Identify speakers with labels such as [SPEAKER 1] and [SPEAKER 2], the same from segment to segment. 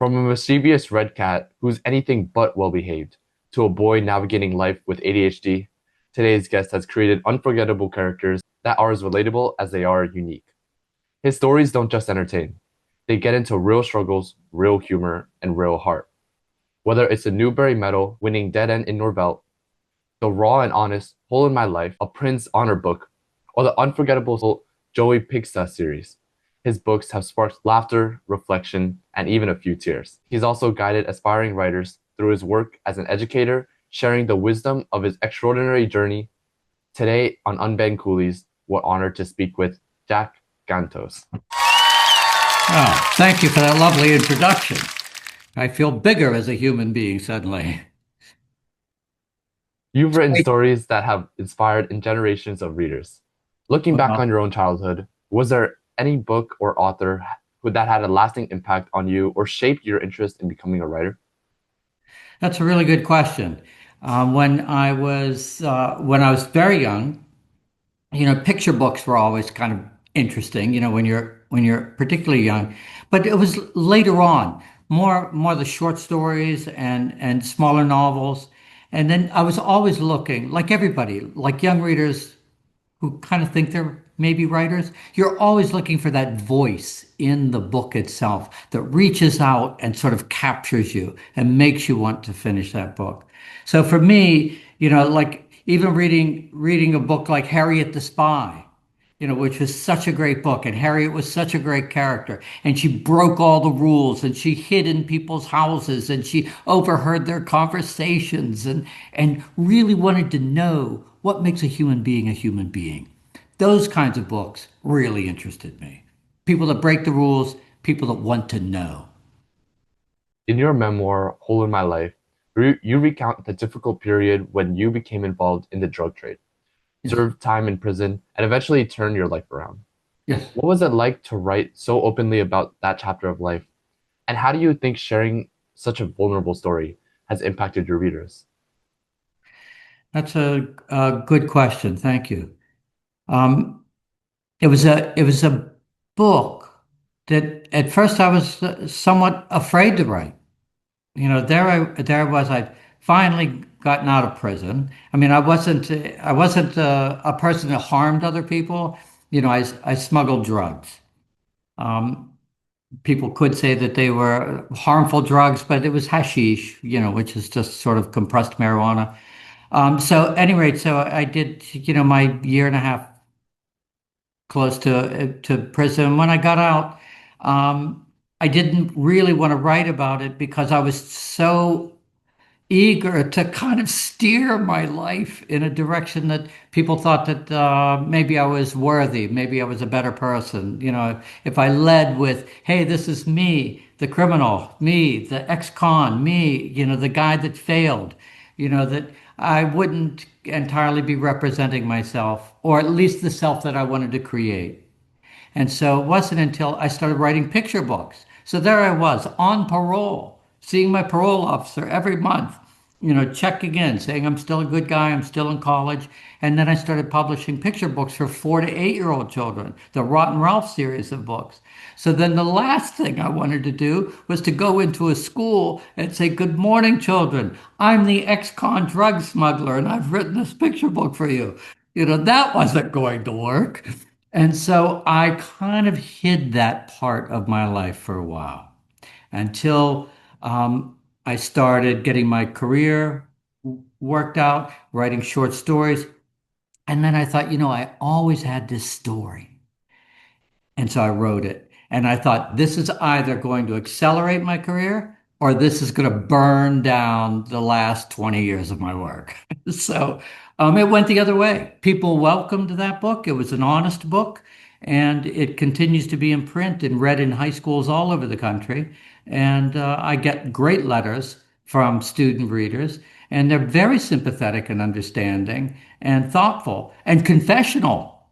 [SPEAKER 1] From a mischievous red cat who's anything but well behaved, to a boy navigating life with ADHD, today's guest has created unforgettable characters that are as relatable as they are unique. His stories don't just entertain, they get into real struggles, real humor, and real heart. Whether it's the Newbery Medal winning Dead End in Norvelt, the raw and honest Hole in My Life, a Printz Honor book, or the unforgettable Joey Pigza series. His books have sparked laughter, reflection, and even a few tears. He's also guided aspiring writers through his work as an educator, sharing the wisdom of his extraordinary journey. Today on Unban Coolies, we're honored to speak with Jack Gantos.
[SPEAKER 2] Oh, thank you for that lovely introduction. I feel bigger as a human being suddenly.
[SPEAKER 1] You've written stories that have inspired in generations of readers. Looking back on
[SPEAKER 2] Well,
[SPEAKER 1] your own childhood, was there any book or author that had a lasting impact on you or shaped your interest in becoming a writer?
[SPEAKER 2] that's a really good question. When I was very young, picture books were always kind of interesting, when you're particularly young. But it was later on, more the short stories and smaller novels. And then I was always looking, like everybody, like young readers who kind of think they're maybe writers, you're always looking for that voice in the book itself that reaches out and sort of captures you and makes you want to finish that book. So for me, like even reading a book like Harriet the Spy, which was such a great book. And Harriet was such a great character. And she broke all the rules and she hid in people's houses and she overheard their conversations and really wanted to know what makes a human being a human being. Those kinds of books really interested me. People that break the rules, people that want to know.
[SPEAKER 1] In your memoir, Hole in My Life, you recount the difficult period when you became involved in the drug trade,
[SPEAKER 2] Yes.
[SPEAKER 1] served time in prison, and eventually turned your life around.
[SPEAKER 2] Yes.
[SPEAKER 1] What was it like to write so openly about that chapter of life? And how do you think sharing such a vulnerable story has impacted your readers?
[SPEAKER 2] That's a good question. Thank you. Um, it was a book that at first I was somewhat afraid to write. There was. I'd finally gotten out of prison. I mean, I wasn't a person that harmed other people. I smuggled drugs. Um, People could say that they were harmful drugs, but it was hashish, which is just sort of compressed marijuana. So, at any rate, so I did, my year and a half close to prison. When I got out, I didn't really want to write about it because I was so eager to kind of steer my life in a direction that people thought that maybe I was worthy, maybe I was a better person. If I led with, "Hey, this is me, the criminal, me, the ex-con, me, the guy that failed," that I wouldn't entirely be representing myself, or at least the self that I wanted to create. And so it wasn't until I started writing picture books. So there I was on parole, seeing my parole officer every month, checking in, saying I'm still a good guy, I'm still in college. And then I started publishing picture books for 4 to 8 year old children, the Rotten Ralph series of books. So then the last thing I wanted to do was to go into a school and say, "Good morning, children. I'm the ex-con drug smuggler, and I've written this picture book for you." That wasn't going to work. And so I kind of hid that part of my life for a while until I started getting my career worked out, writing short stories. And then I thought, I always had this story. And so I wrote it. And I thought, this is either going to accelerate my career or this is going to burn down the last 20 years of my work. So it went the other way. People welcomed that book. It was an honest book. And it continues to be in print and read in high schools all over the country. And I get great letters from student readers. And they're very sympathetic and understanding and thoughtful and confessional.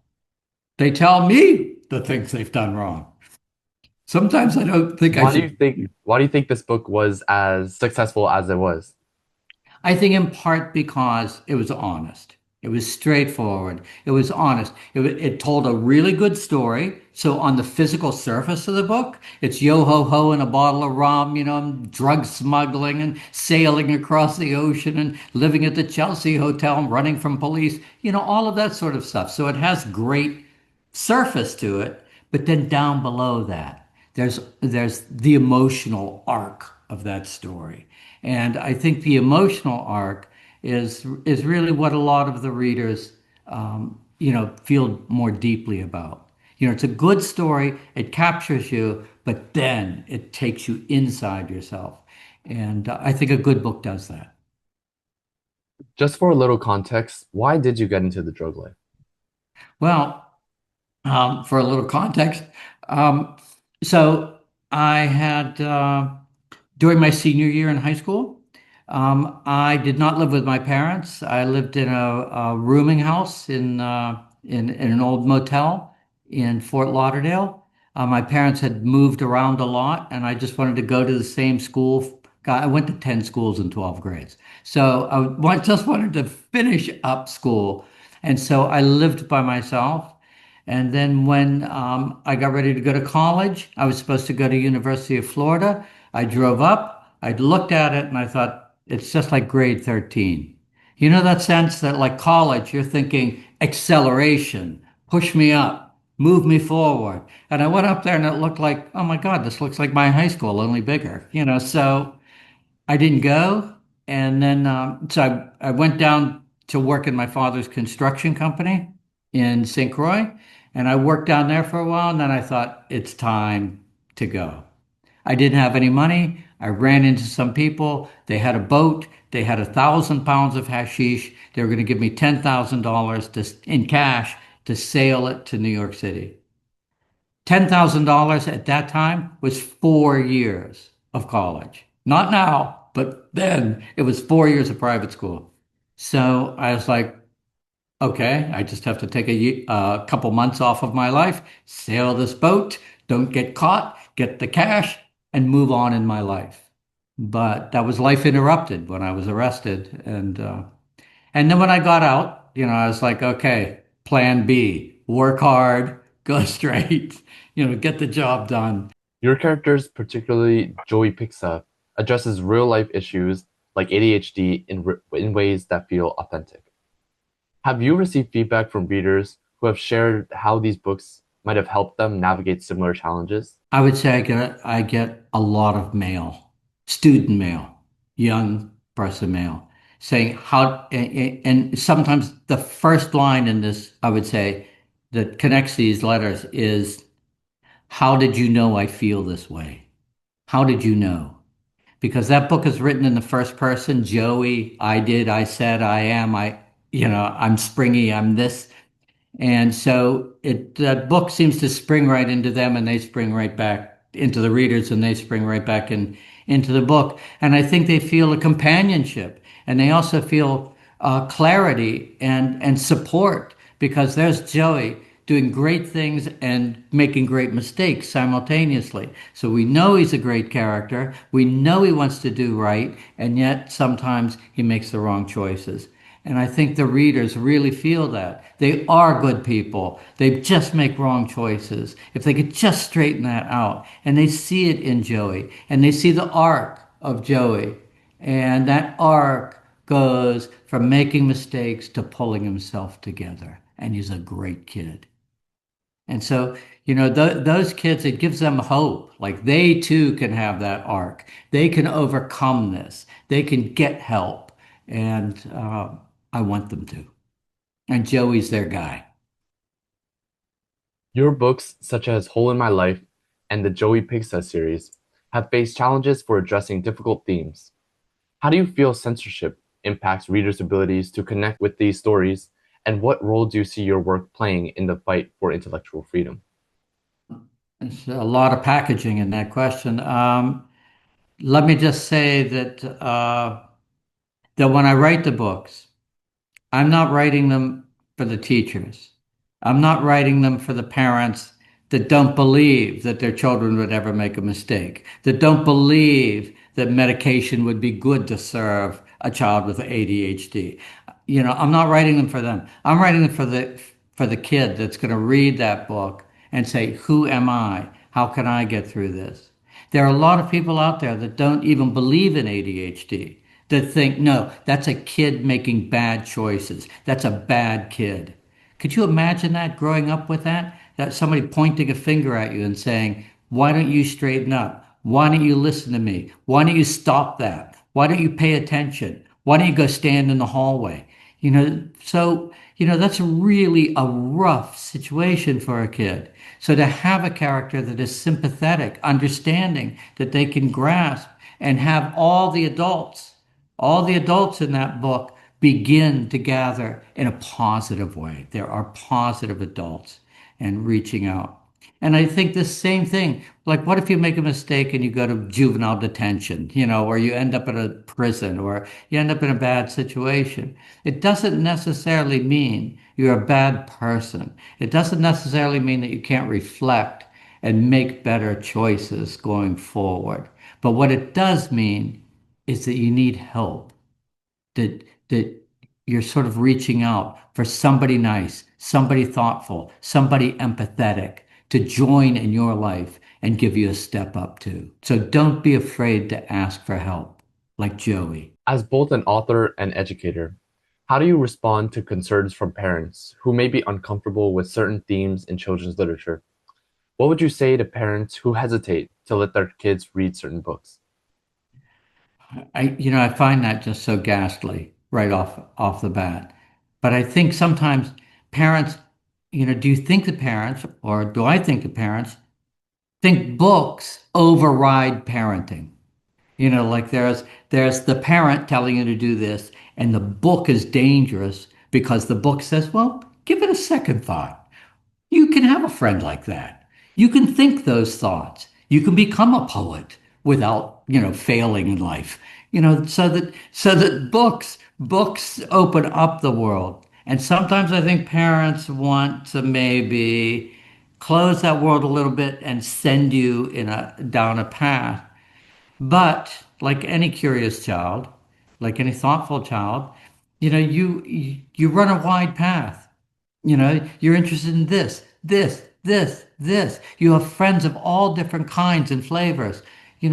[SPEAKER 2] They tell me the things they've done wrong. Sometimes I don't think I
[SPEAKER 1] Why do
[SPEAKER 2] should.
[SPEAKER 1] you think why do you think this book was as successful as it was?
[SPEAKER 2] I think in part because it was honest. It was straightforward. It was honest. It told a really good story. So on the physical surface of the book, it's yo ho ho and a bottle of rum, and drug smuggling and sailing across the ocean and living at the Chelsea Hotel and running from police, all of that sort of stuff. So it has great surface to it, but then down below that, there's the emotional arc of that story. And I think the emotional arc is really what a lot of the readers feel more deeply about. It's a good story, it captures you, but then it takes you inside yourself. And I think a good book does that.
[SPEAKER 1] Just for a little context, why did you get into the drug life?
[SPEAKER 2] Well, for a little context, um, so I had during my senior year in high school, I did not live with my parents. I lived in a rooming house in an old motel in Fort Lauderdale. My parents had moved around a lot, and I just wanted to go to the same school. I went to 10 schools in 12 grades. So just wanted to finish up school. And so I lived by myself. And then when I got ready to go to college, I was supposed to go to University of Florida. I drove up, I looked at it, and I thought, it's just like grade 13. You know that sense that like college, you're thinking acceleration, push me up, move me forward. And I went up there and it looked like, oh my God, this looks like my high school, only bigger. So I didn't go. And then, so I went down to work in my father's construction company in St. Croix. And I worked down there for a while. And then I thought, it's time to go. I didn't have any money. I ran into some people. They had a boat. They had 1,000 pounds of hashish. They were going to give me $10,000 in cash to sail it to New York City. $10,000 at that time was 4 years of college. Not now, but then it was 4 years of private school. So I was like, okay, I just have to take a couple months off of my life, sail this boat, don't get caught, get the cash, and move on in my life. But that was life interrupted when I was arrested, and then when I got out, I was like, okay, plan B, work hard, go straight, get the job done.
[SPEAKER 1] Your characters, particularly Joey Pigza, addresses real life issues like ADHD in ways that feel authentic. Have you received feedback from readers who have shared how these books might have helped them navigate similar challenges?
[SPEAKER 2] I would say I get a lot of mail, student mail, young person mail, saying how, and sometimes the first line in this, I would say, that connects these letters is, how did you know I feel this way? How did you know? Because that book is written in the first person, Joey, I did, I said, I am, I'm springy, I'm this. And so that book seems to spring right into them and they spring right back into the readers and they spring right back into the book. And I think they feel a companionship and they also feel clarity and support because there's Joey doing great things and making great mistakes simultaneously. So we know he's a great character. We know he wants to do right. And yet sometimes he makes the wrong choices. And I think the readers really feel that. They are good people. They just make wrong choices. If they could just straighten that out. And they see it in Joey. And they see the arc of Joey. And that arc goes from making mistakes to pulling himself together. And he's a great kid. And so, those kids, it gives them hope. Like they too can have that arc. They can overcome this. They can get help. And I want them to. And Joey's their guy.
[SPEAKER 1] Your books, such as Hole in My Life and the Joey Pigza series, have faced challenges for addressing difficult themes. How do you feel censorship impacts readers' abilities to connect with these stories, and what role do you see your work playing in the fight for intellectual freedom?
[SPEAKER 2] There's a lot of packaging in that question. Let me just say that when I write the books, I'm not writing them for the teachers. I'm not writing them for the parents that don't believe that their children would ever make a mistake, that don't believe that medication would be good to serve a child with ADHD. I'm not writing them for them. I'm writing them for the kid that's going to read that book and say, "Who am I? How can I get through this?" There are a lot of people out there that don't even believe in ADHD, that think, "No, that's a kid making bad choices. That's a bad kid." Could you imagine that growing up with that? That somebody pointing a finger at you and saying, "Why don't you straighten up? Why don't you listen to me? Why don't you stop that? Why don't you pay attention? Why don't you go stand in the hallway?" That's really a rough situation for a kid. So to have a character that is sympathetic, understanding, that they can grasp, and have all the adults in that book begin to gather in a positive way. There are positive adults and reaching out. And I think the same thing, like what if you make a mistake and you go to juvenile detention, or you end up in a prison or you end up in a bad situation? It doesn't necessarily mean you're a bad person. It doesn't necessarily mean that you can't reflect and make better choices going forward. But what it does mean is that you need help, that you're sort of reaching out for somebody nice, somebody thoughtful, somebody empathetic to join in your life and give you a step up too. So don't be afraid to ask for help, like Joey.
[SPEAKER 1] As both an author and educator, how do you respond to concerns from parents who may be uncomfortable with certain themes in children's literature? What would you say to parents who hesitate to let their kids read certain books?
[SPEAKER 2] I find that just so ghastly right off the bat. But I think sometimes parents, do you think the parents, or do I think the parents think books override parenting? Like there's the parent telling you to do this, and the book is dangerous because the book says, well, give it a second thought. You can have a friend like that. You can think those thoughts. You can become a poet without, failing in life. So that books open up the world. And sometimes I think parents want to maybe close that world a little bit and send you down a path. But like any curious child, like any thoughtful child, you run a wide path. You're interested in this. You have friends of all different kinds and flavors.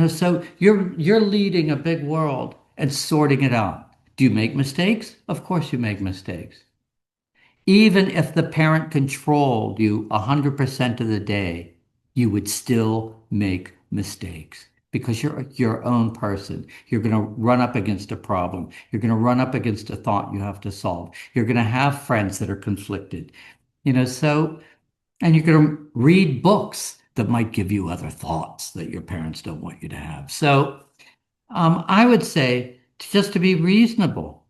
[SPEAKER 2] So you're leading a big world and sorting it out. Do you make mistakes? Of course you make mistakes. Even if the parent controlled you 100% of the day, you would still make mistakes because you're your own person. You're going to run up against a problem. You're going to run up against a thought you have to solve. You're going to have friends that are conflicted. So, and you're going to read books that might give you other thoughts that your parents don't want you to have. So, I would say just to be reasonable,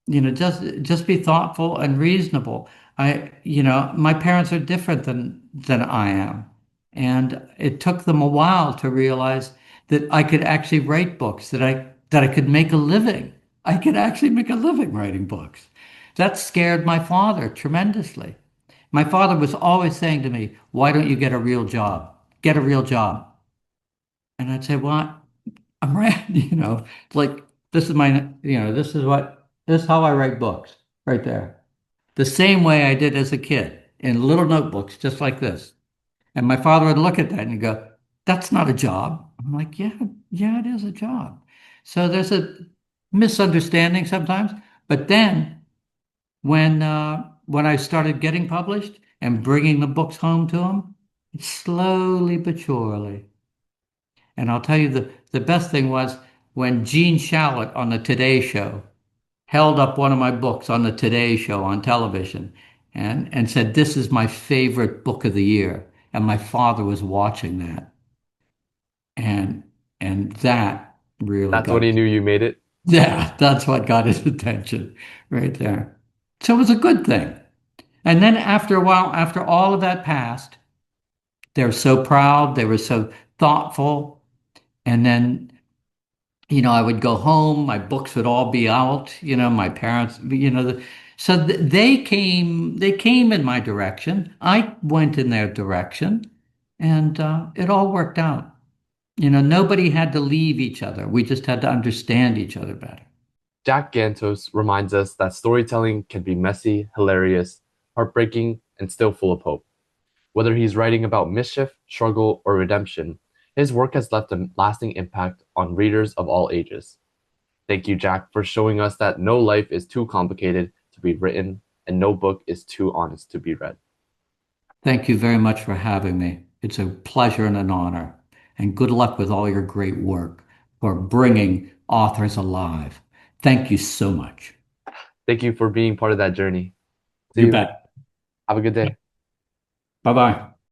[SPEAKER 2] just be thoughtful and reasonable. My parents are different than I am, and it took them a while to realize that I could actually write books, that I could make a living. I could actually make a living writing books. That scared my father tremendously. My father was always saying to me, "Why don't you get a real job? Get a real job." And I'd say, "Well, I'm right, like this is this is how I write books right there. The same way I did as a kid in little notebooks, just like this." And my father would look at that and go, "That's not a job." I'm like, "Yeah, yeah, it is a job." So there's a misunderstanding sometimes. But then when I started getting published and bringing the books home to him, slowly but surely. And I'll tell you the best thing was when Gene Shalit on the Today Show held up one of my books on the Today Show on television and said, "This is my favorite book of the year." And my father was watching that. And and that really
[SPEAKER 1] That's when
[SPEAKER 2] got
[SPEAKER 1] he knew you made it.
[SPEAKER 2] yeah, that's what got his attention right there. So it was a good thing. And then after a while, after all of that passed, they were so proud, they were so thoughtful. And then I would go home, my books would all be out, my parents, so they came in my direction. I went in their direction, and it all worked out. Nobody had to leave each other. We just had to understand each other better.
[SPEAKER 1] Jack Gantos reminds us that storytelling can be messy, hilarious, heartbreaking, and still full of hope. Whether he's writing about mischief, struggle, or redemption, his work has left a lasting impact on readers of all ages. Thank you, Jack, for showing us that no life is too complicated to be written and no book is too honest to be read.
[SPEAKER 2] Thank you very much for having me. It's a pleasure and an honor. And good luck with all your great work for bringing authors alive. Thank you so much.
[SPEAKER 1] Thank you for being part of that journey. See
[SPEAKER 2] You
[SPEAKER 1] you.
[SPEAKER 2] bet.
[SPEAKER 1] Have a good day.
[SPEAKER 2] Bye bye.